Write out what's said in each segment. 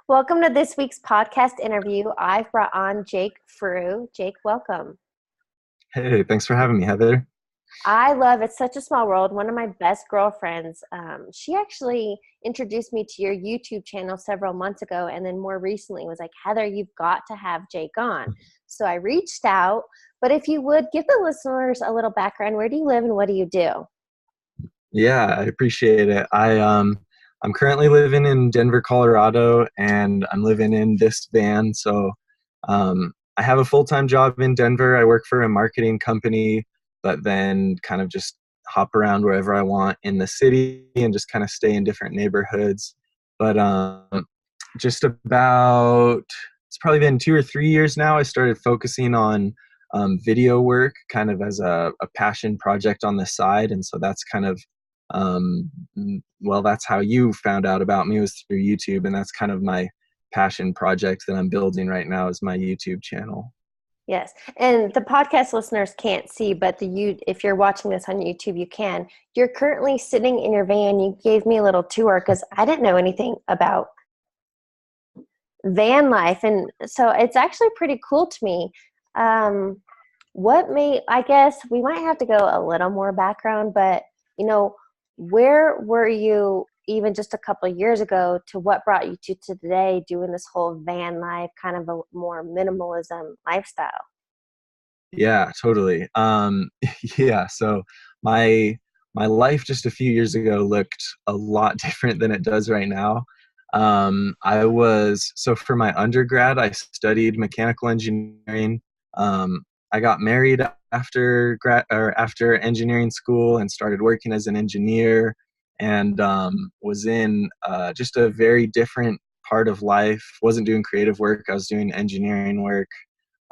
Welcome to this week's podcast interview. I've brought on Jake Frew. Jake, welcome. Hey, thanks for having me, Heather. I love It's Such a Small World. One of my best girlfriends, she actually introduced me to your YouTube channel several months ago, and then more recently was like, Heather, you've got to have Jake on. So I reached out, but if you would give the listeners a little background, where do you live and what do you do? Yeah, I appreciate it. I'm currently living in Denver, Colorado, and I'm living in this van. So I have a full-time job in Denver. I work for a marketing company, but then kind of just hop around wherever I want in the city and just kind of stay in different neighborhoods. But just about it's probably been 2 or 3 years now. I started focusing on video work kind of as a passion project on the side. And so that's kind of, that's how you found out about me, was through YouTube. And that's kind of my passion project that I'm building right now, is my YouTube channel. Yes. And the podcast listeners can't see, but if you're watching this on YouTube, you can. You're currently sitting in your van. You gave me a little tour because I didn't know anything about van life. And so it's actually pretty cool to me. I guess we might have to go a little more background, but where were you even just a couple of years ago to what brought you to today doing this whole van life, kind of a more minimalism lifestyle? Yeah, totally. Yeah, so my my life just a few years ago looked a lot different than it does right now. So for my undergrad, I studied mechanical engineering. I got married after engineering school and started working as an engineer, and was in just a very different part of life. Wasn't doing creative work. I was doing engineering work,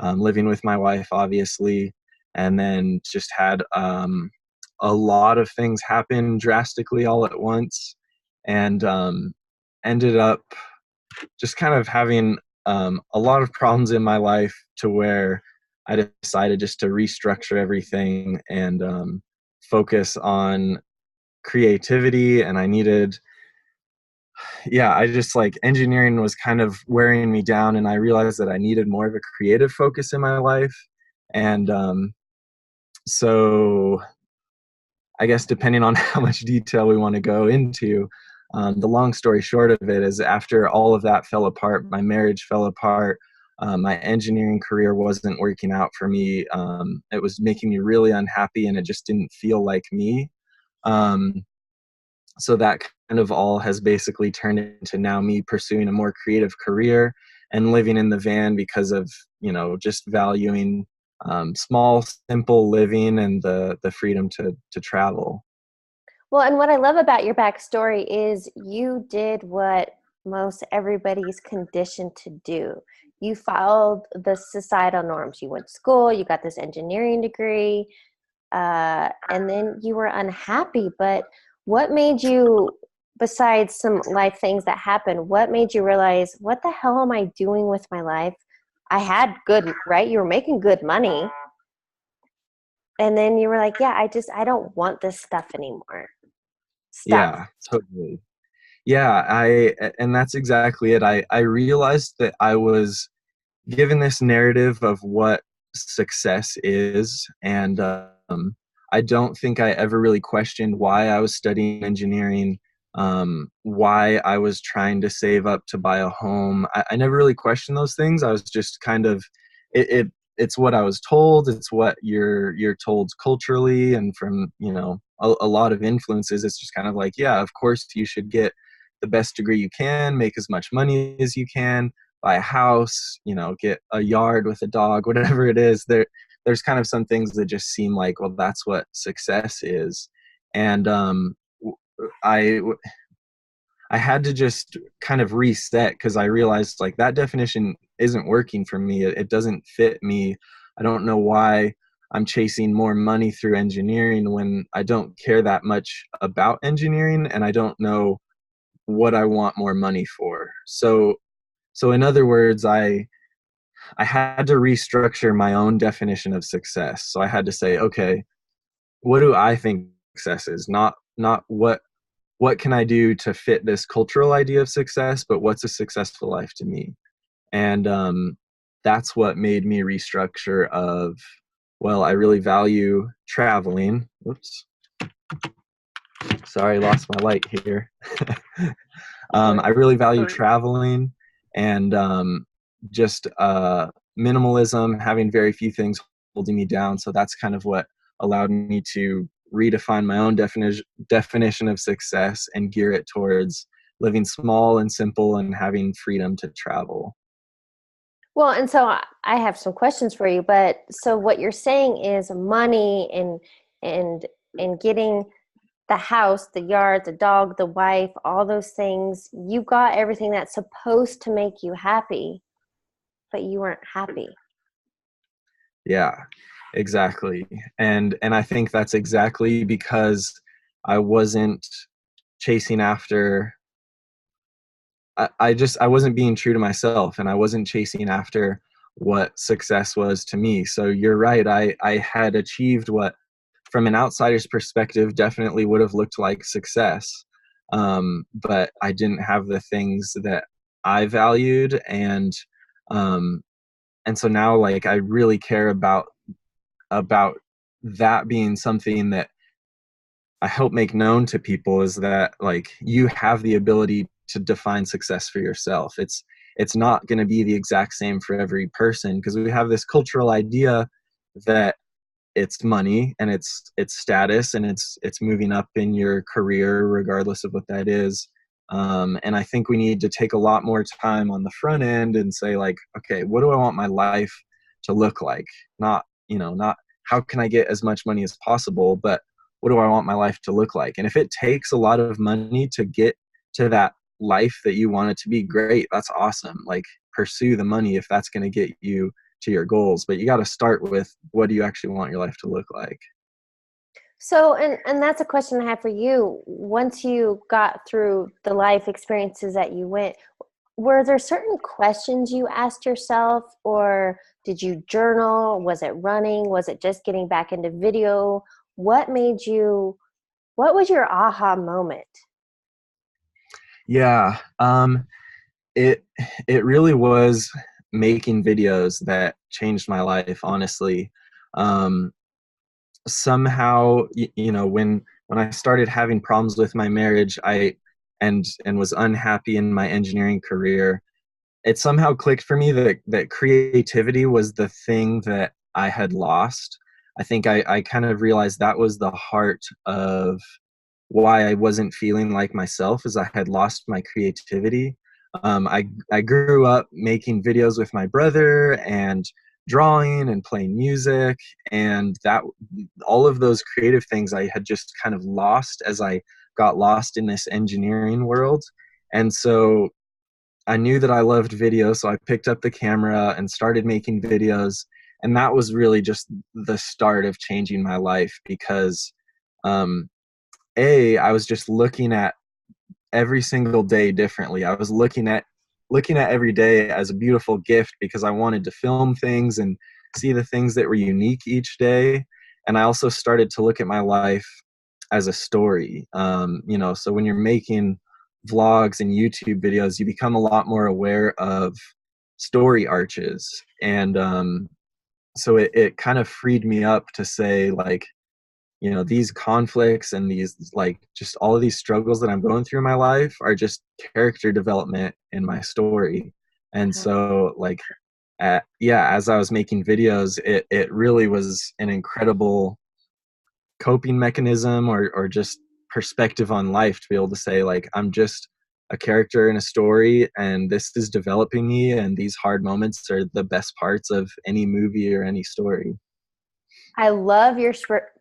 living with my wife, obviously, and then just had a lot of things happen drastically all at once, and ended up just kind of having a lot of problems in my life, to where I decided just to restructure everything and focus on creativity. And I just, like, engineering was kind of wearing me down, and I realized that I needed more of a creative focus in my life. And so I guess, depending on how much detail we want to go into, the long story short of it is, after all of that fell apart, my marriage fell apart, my engineering career wasn't working out for me. It was making me really unhappy, and it just didn't feel like me. Um, so that kind of all has basically turned into now me pursuing a more creative career and living in the van, because of, just valuing small, simple living and the freedom to travel. Well, and what I love about your backstory is you did what most everybody's conditioned to do. You followed the societal norms. You went to school, you got this engineering degree, and then you were unhappy. But what made you, besides some life things that happened, what made you realize, what the hell am I doing with my life? I had good, right? You were making good money. And then you were like, yeah, I don't want this stuff anymore. Stuff. Yeah, totally. Yeah, and that's exactly it. I realized that I was given this narrative of what success is, and I don't think I ever really questioned why I was studying engineering, why I was trying to save up to buy a home. I never really questioned those things. I was just kind of, it's what I was told. It's what you're told culturally, and from, a lot of influences. It's just kind of like, yeah, of course you should get the best degree you can, make as much money as you can, buy a house, get a yard with a dog, whatever it is. There's kind of some things that just seem like, well, that's what success is. And I I had to just kind of reset, because I realized, like, that definition isn't working for me. It doesn't fit me. I don't know why I'm chasing more money through engineering when I don't care that much about engineering, and I don't know what I want more money for. So in other words, I had to restructure my own definition of success. So I had to say, okay, what do I think success is? Not what can I do to fit this cultural idea of success, but what's a successful life to me? And that's what made me restructure of, well, I really value traveling. Whoops. Sorry, lost my light here. I really value traveling and just minimalism, having very few things holding me down. So that's kind of what allowed me to redefine my own definition of success and gear it towards living small and simple and having freedom to travel. Well, and so I have some questions for you, but so what you're saying is money and and getting the house, the yard, the dog, the wife, all those things, you got everything that's supposed to make you happy, but you weren't happy. Yeah, exactly. And I think that's exactly because I wasn't chasing after I wasn't being true to myself, and I wasn't chasing after what success was to me. So you're right. I had achieved what from an outsider's perspective definitely would have looked like success. But I didn't have the things that I valued, um and so now like I really care about that being something that I hope make known to people, is that like you have the ability to define success for yourself. It's not going to be the exact same for every person, because we have this cultural idea that it's money and it's status and it's moving up in your career regardless of what that is. And I think we need to take a lot more time on the front end and say like, okay, what do I want my life to look like? Not, not how can I get as much money as possible, but what do I want my life to look like? And if it takes a lot of money to get to that life that you want it to be, great, that's awesome. Like pursue the money if that's going to get you to your goals, but you got to start with, what do you actually want your life to look like? So, and that's a question I have for you. Once you got through the life experiences that you went, were there certain questions you asked yourself, or did you journal? Was it running? Was it just getting back into video? What made you, what was your aha moment? Yeah, it it really was making videos that changed my life, honestly. um, Somehow, when I started having problems with my marriage, and was unhappy in my engineering career, it somehow clicked for me that creativity was the thing that I had lost. I think I kind of realized that was the heart of why I wasn't feeling like myself, is I had lost my creativity. I grew up making videos with my brother and drawing and playing music, and that all of those creative things I had just kind of lost as I got lost in this engineering world. And so I knew that I loved video, so I picked up the camera and started making videos. And that was really just the start of changing my life, because um, I was just looking at every single day differently. I was looking at every day as a beautiful gift, because I wanted to film things and see the things that were unique each day. And I also started to look at my life as a story. So when you're making vlogs and YouTube videos, you become a lot more aware of story arches. And so it kind of freed me up to say like, these conflicts and these like just all of these struggles that I'm going through in my life are just character development in my story. And Uh-huh. so like as I was making videos, it really was an incredible coping mechanism, or just perspective on life, to be able to say like, I'm just a character in a story, and this is developing me, and these hard moments are the best parts of any movie or any story. I love your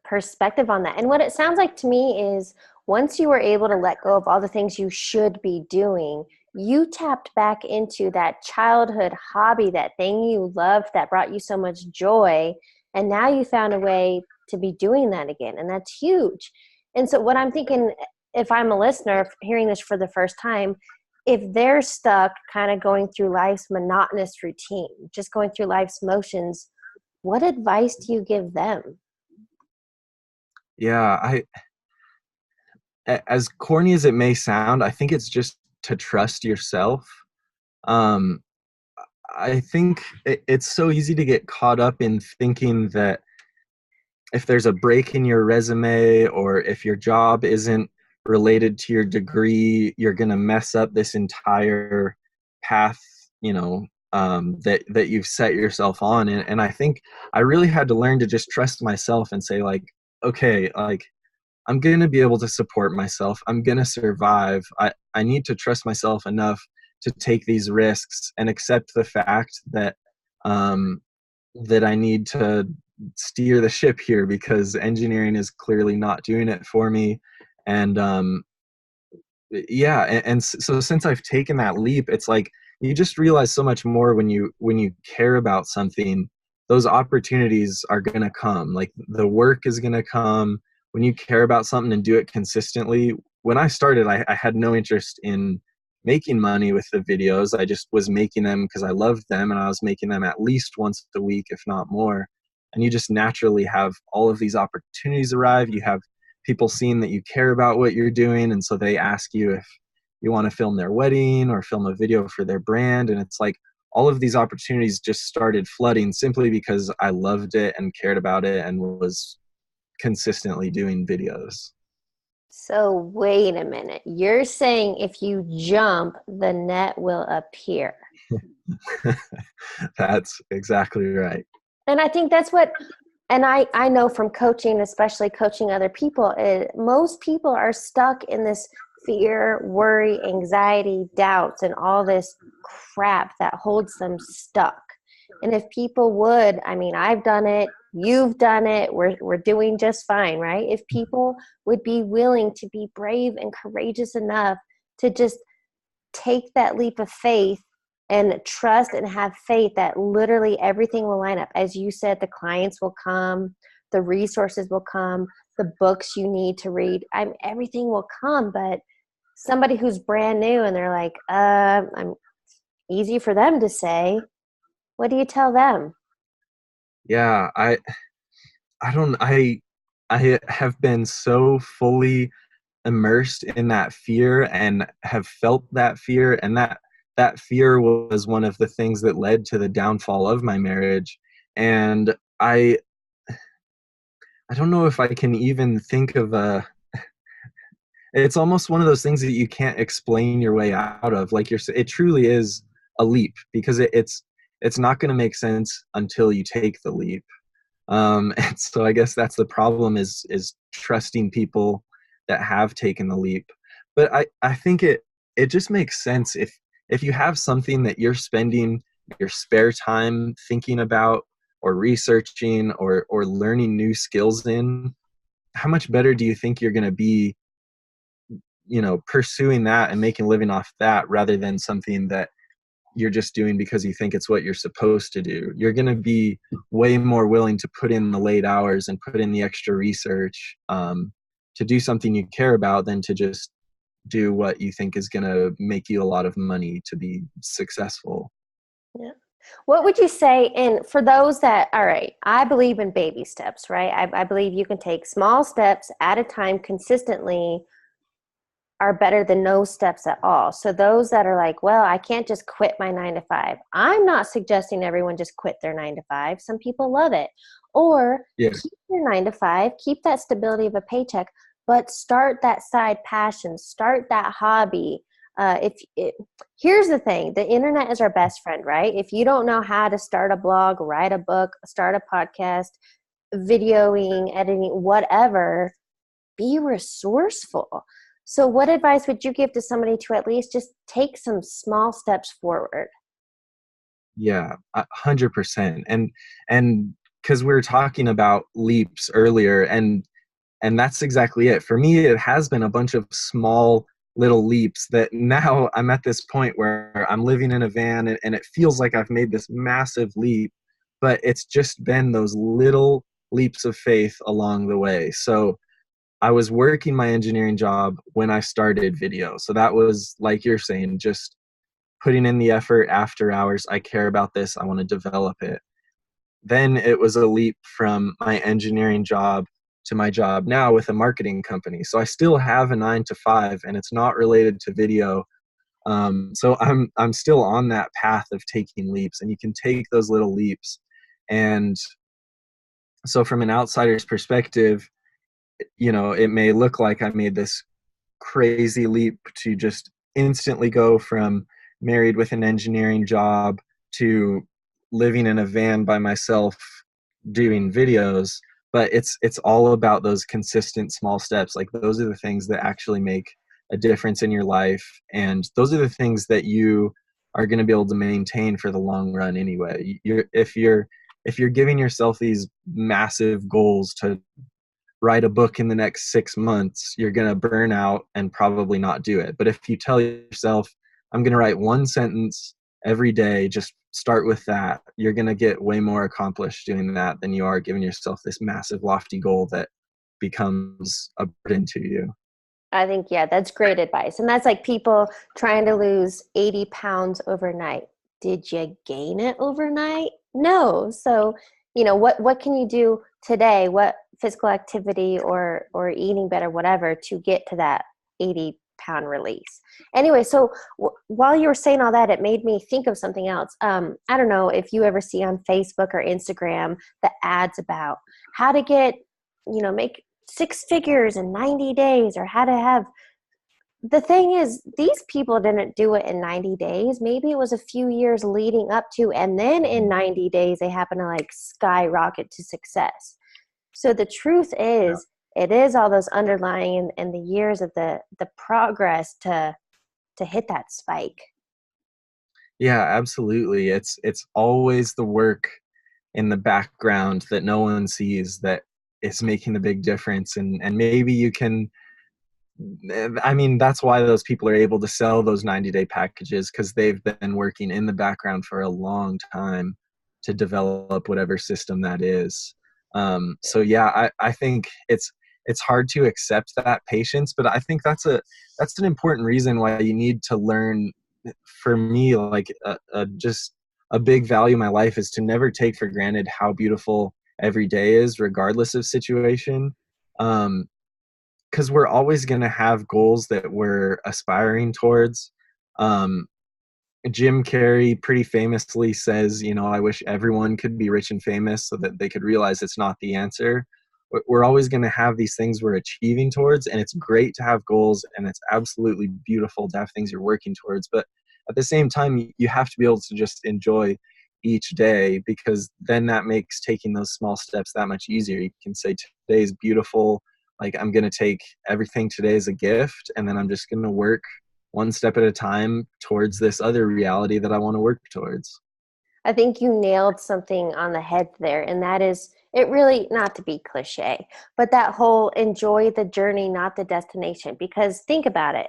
perspective on that. And what it sounds like to me is once you were able to let go of all the things you should be doing, you tapped back into that childhood hobby, that thing you loved that brought you so much joy. And now you found a way to be doing that again. And that's huge. And so, what I'm thinking, if I'm a listener hearing this for the first time, if they're stuck kind of going through life's monotonous routine, just going through life's motions, what advice do you give them? Yeah, as corny as it may sound, I think it's just to trust yourself. Um, I think it's so easy to get caught up in thinking that if there's a break in your resume or if your job isn't related to your degree, you're going to mess up this entire path, you know, that you've set yourself on. And I think I really had to learn to just trust myself and say, like, okay, like, I'm going to be able to support myself. I'm going to survive. I need to trust myself enough to take these risks and accept the fact that um, that I need to steer the ship here because engineering is clearly not doing it for me. And yeah, and so since I've taken that leap, it's like you just realize so much more when you care about something. Those opportunities are going to come. Like the work is going to come when you care about something and do it consistently. When I started, I had no interest in making money with the videos. I just was making them because I loved them, and I was making them at least once a week, if not more. And you just naturally have all of these opportunities arrive. You have people seeing that you care about what you're doing, and so they ask you if you want to film their wedding or film a video for their brand. And it's like all of these opportunities just started flooding simply because I loved it and cared about it and was consistently doing videos. So wait a minute. You're saying if you jump, the net will appear. That's exactly right. And I think that's what, and I know from coaching, especially coaching other people, most people are stuck in this fear, worry, anxiety, doubts, and all this crap that holds them stuck. And if people would, I mean, I've done it, you've done it, we're doing just fine, right? If people would be willing to be brave and courageous enough to just take that leap of faith and trust and have faith that literally everything will line up. As you said, the clients will come, the resources will come, the books you need to read. Everything will come. But somebody who's brand new and they're like, I'm easy for them to say. What do you tell them? Yeah, I don't I have been so fully immersed in that fear and have felt that fear, and that fear was one of the things that led to the downfall of my marriage. And I don't know if I can even think of a it's almost one of those things that you can't explain your way out of. Like it truly is a leap because it's not going to make sense until you take the leap. And so I guess that's the problem is trusting people that have taken the leap. But I think it just makes sense if you have something that you're spending your spare time thinking about or researching or learning new skills in, how much better do you think you're going to be, you know, pursuing that and making a living off that rather than something that you're just doing because you think it's what you're supposed to do? You're going to be way more willing to put in the late hours and put in the extra research to do something you care about than to just do what you think is going to make you a lot of money to be successful. Yeah. What would you say, and for those that, all right, I believe in baby steps, right? I believe you can take small steps at a time consistently are better than no steps at all. So those that are like, well, I can't just quit my 9 to 5. I'm not suggesting everyone just quit their 9 to 5. Some people love it. Or Yeah. keep your 9 to 5, keep that stability of a paycheck, but start that side passion, start that hobby. Here's the thing, the internet is our best friend, right? If you don't know how to start a blog, write a book, start a podcast, videoing, editing, whatever, be resourceful. So what advice would you give to somebody to at least just take some small steps forward? Yeah, 100%. And because we were talking about leaps earlier, and that's exactly it. For me, it has been a bunch of small little leaps that now I'm at this point where I'm living in a van and it feels like I've made this massive leap, but it's just been those little leaps of faith along the way. So I was working my engineering job when I started video. So that was, like you're saying, just putting in the effort after hours. I care about this. I want to develop it. Then it was a leap from my engineering job to my job now with a marketing company. So I still have a 9 to 5, and it's not related to video. So I'm still on that path of taking leaps, and you can take those little leaps. And so from an outsider's perspective, it may look like I made this crazy leap to just instantly go from married with an engineering job to living in a van by myself doing videos, but it's all about those consistent small steps. Like, those are the things that actually make a difference in your life, and those are the things that you are going to be able to maintain for the long run anyway. If you're giving yourself these massive goals to write a book in the next 6 months, you're going to burn out and probably not do it. But if you tell yourself, I'm going to write one sentence every day, just start with that, you're going to get way more accomplished doing that than you are giving yourself this massive lofty goal that becomes a burden to you. I think, yeah, that's great advice. And that's like people trying to lose 80 pounds overnight. Did you gain it overnight? No. So, what can you do today? What physical activity or eating better, whatever, to get to that 80-pound release? Anyway, so while you were saying all that, it made me think of something else. I don't know if you ever see on Facebook or Instagram the ads about how to get, make 6 figures in 90 days, or how to have. The thing is, these people didn't do it in 90 days. Maybe it was a few years leading up to, and then in 90 days, they happen to like skyrocket to success. So the truth is, it is all those underlying and the years of the progress to hit that spike. Yeah, absolutely. It's always the work in the background that no one sees that is making the big difference. And maybe you can, I mean, that's why those people are able to sell those 90-day packages, because they've been working in the background for a long time to develop whatever system that is. So yeah, I think it's hard to accept that patience, but I think that's an important reason why you need to learn. For me, like just a big value in my life is to never take for granted how beautiful every day is, regardless of situation. Because we're always going to have goals that we're aspiring towards. Um, Jim Carrey pretty famously says, I wish everyone could be rich and famous so that they could realize it's not the answer. We're always going to have these things we're achieving towards, and it's great to have goals, and it's absolutely beautiful to have things you're working towards. But at the same time, you have to be able to just enjoy each day, because then that makes taking those small steps that much easier. You can say, today is beautiful. Like, I'm going to take everything today as a gift, and then I'm just going to work one step at a time towards this other reality that I want to work towards. I think you nailed something on the head there, and that is, it really, not to be cliche, but that whole enjoy the journey, not the destination. Because think about it.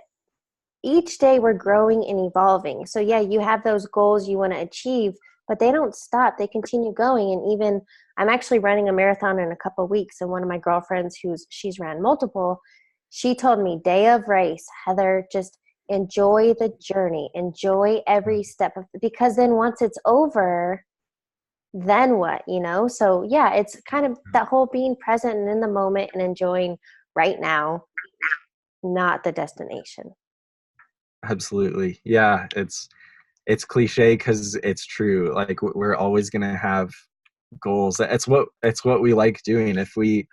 Each day we're growing and evolving. So yeah, you have those goals you want to achieve, but they don't stop. They continue going. And even, I'm actually running a marathon in a couple of weeks, and one of my girlfriends she's ran multiple, she told me, day of race, Heather, just enjoy the journey, enjoy every step of, because then once it's over, then what, So yeah, it's kind of that whole being present and in the moment and enjoying right now, not the destination. Absolutely. Yeah, it's cliche because it's true. Like, we're always going to have goals. It's what we like doing. If we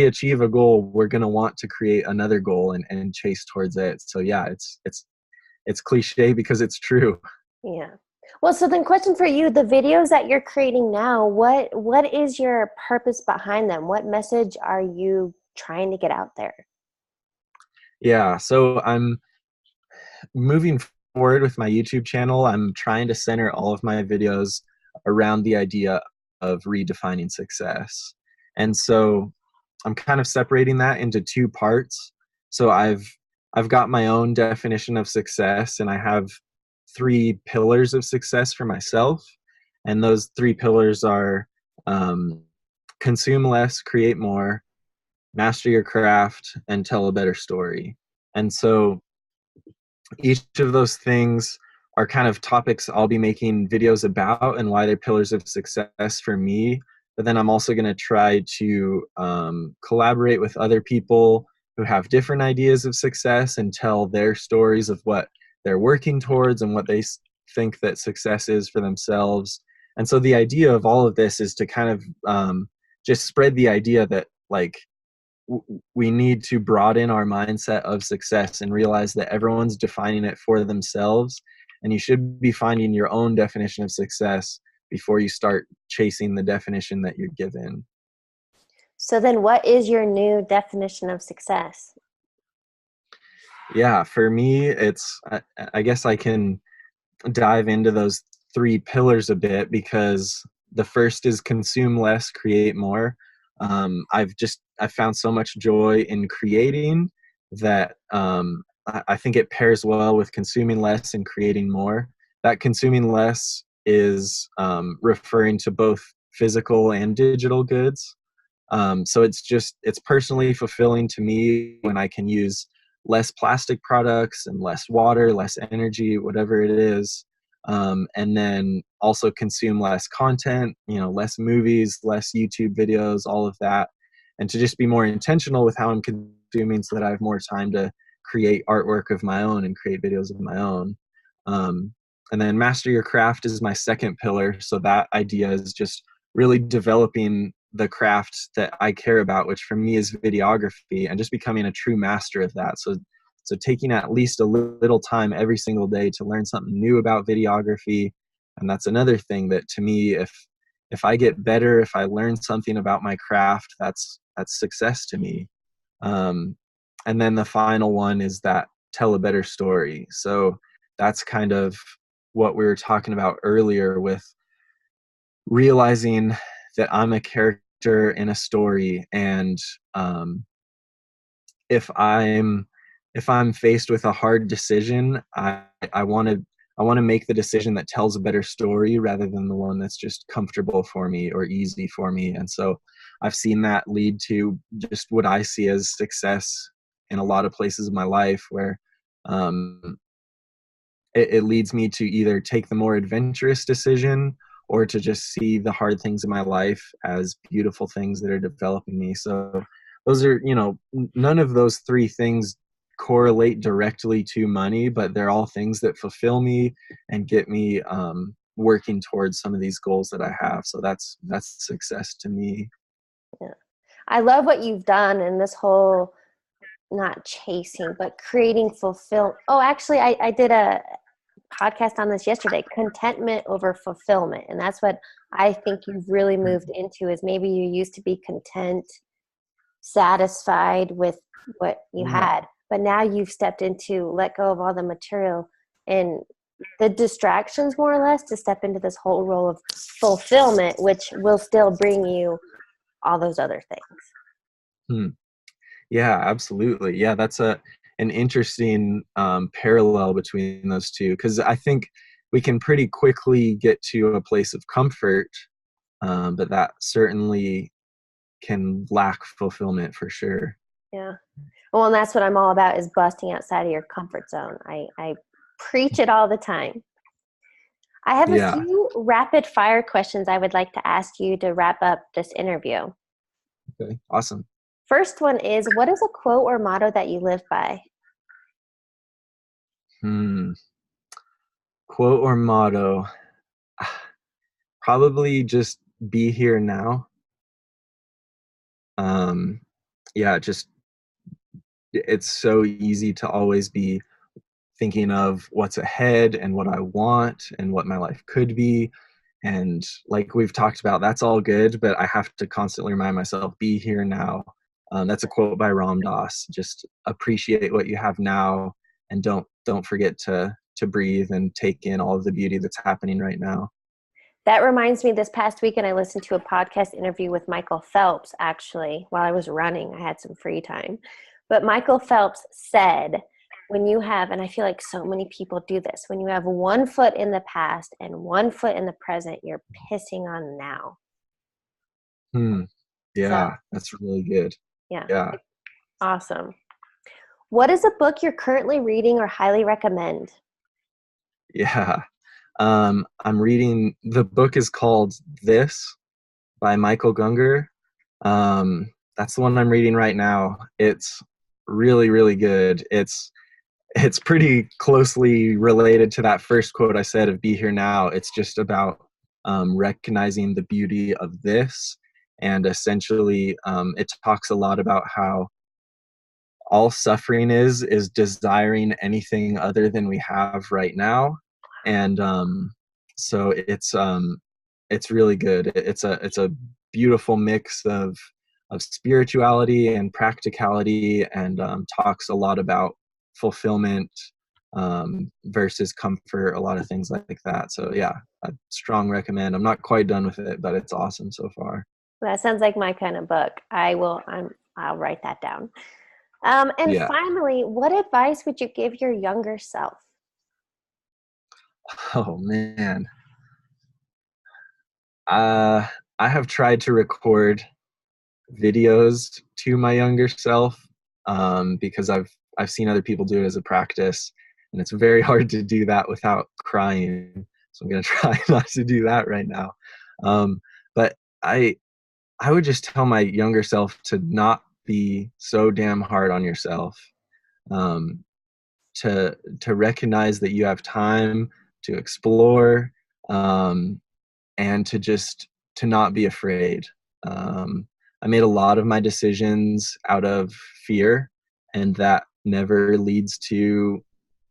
achieve a goal, we're going to want to create another goal and chase towards it. So yeah, it's cliche because it's true. Yeah. Well, so then question for you, the videos that you're creating now, what is your purpose behind them? What message are you trying to get out there? Yeah, so I'm moving forward with my YouTube channel. I'm trying to center all of my videos around the idea of redefining success. And so I'm kind of separating that into two parts. So I've got my own definition of success, and I have 3 pillars of success for myself. And those 3 pillars are um, consume less, create more, master your craft, and tell a better story. And so each of those things are kind of topics I'll be making videos about and why they're pillars of success for me. but then I'm also going to try to collaborate with other people who have different ideas of success and tell their stories of what they're working towards and what they think that success is for themselves. And so the idea of all of this is to kind of just spread the idea that like we need to broaden our mindset of success and realize that everyone's defining it for themselves, and you should be finding your own definition of success before you start chasing the definition that you're given. So then what is your new definition of success? Yeah, for me, I guess I can dive into those three pillars a bit, because the first is consume less, create more. I've found so much joy in creating that I think it pairs well with consuming less and creating more. That consuming less is referring to both physical and digital goods. So it's personally fulfilling to me when I can use less plastic products and less water, less energy, whatever it is. And then also consume less content, less movies, less YouTube videos, all of that. And to just be more intentional with how I'm consuming so that I have more time to create artwork of my own and create videos of my own. And then master your craft is my second pillar. So that idea is just really developing the craft that I care about, which for me is videography, and just becoming a true master of that. So taking at least a little time every single day to learn something new about videography. And that's another thing that to me, if I get better, if I learn something about my craft, that's success to me. And then the final one is that tell a better story. So that's kind of what we were talking about earlier with realizing that I'm a character in a story, and if I'm faced with a hard decision, I want to make the decision that tells a better story rather than the one that's just comfortable for me or easy for me. And so I've seen that lead to just what I see as success in a lot of places of my life, where it leads me to either take the more adventurous decision or to just see the hard things in my life as beautiful things that are developing me. So those are, none of those three things correlate directly to money, but they're all things that fulfill me and get me working towards some of these goals that I have. So that's success to me. Yeah. I love what you've done in this whole, not chasing, but creating fulfill. Oh, actually, I did a podcast on this yesterday, contentment over fulfillment. And that's what I think you've really moved into, is maybe you used to be content, satisfied with what you had, but now you've stepped into let go of all the material and the distractions, more or less, to step into this whole role of fulfillment, which will still bring you all those other things. Hmm. Yeah, absolutely. Yeah, that's an interesting parallel between those two, because I think we can pretty quickly get to a place of comfort, but that certainly can lack fulfillment for sure. Yeah. Well, and that's what I'm all about, is busting outside of your comfort zone. I preach it all the time. I have a Yeah. few rapid fire questions I would like to ask you to wrap up this interview. Okay. Awesome. First one is, what is a quote or motto that you live by? Hmm. Quote or motto? Probably just be here now. Yeah, just it's so easy to always be thinking of what's ahead and what I want and what my life could be. And like we've talked about, that's all good, but I have to constantly remind myself, be here now. That's a quote by Ram Dass. Just appreciate what you have now, and don't forget to breathe and take in all of the beauty that's happening right now. That reminds me, this past weekend I listened to a podcast interview with Michael Phelps, actually, while I was running. I had some free time. But Michael Phelps said, when you have, and I feel like so many people do this, when you have one foot in the past and one foot in the present, you're pissing on now. So, Yeah, that's really good. yeah, Yeah. awesome. What is a book you're currently reading or highly recommend? Yeah. I'm reading, the book is called This. by Michael Gungor. That's the one I'm reading right now. It's really, really good. It's pretty closely related to that first quote I said of "Be here now." It's just about recognizing the beauty of this, and essentially, it talks a lot about how all suffering is desiring anything other than we have right now, and so it's really good. It's a beautiful mix of spirituality and practicality, and talks a lot about fulfillment versus comfort, a lot of things like that. So yeah, I strong recommend. I'm not quite done with it, but it's awesome so far. That sounds like my kind of book. I'll write that down. And Yeah. finally, what advice would you give your younger self? Oh man. uh I have tried to record videos to my younger self, because I've seen other people do it as a practice, and it's very hard to do that without crying. So I'm gonna try not to do that right now. But I I would just tell my younger self to not be so damn hard on yourself. Um, to recognize that you have time to explore, um, and to not be afraid. I made a lot of my decisions out of fear, and that never leads to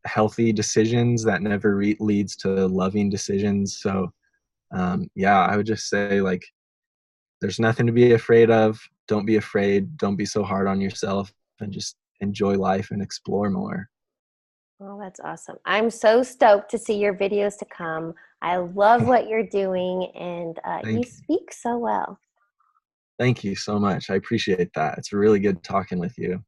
healthy decisions. That never leads to loving decisions. So yeah, I would just say, like, there's nothing to be afraid of. Don't be afraid. Don't be so hard on yourself, and just enjoy life and explore more. Oh, that's awesome. I'm so stoked to see your videos to come. I love what you're doing, and you Thank you. speak so well. Thank you so much. I appreciate that. It's really good talking with you.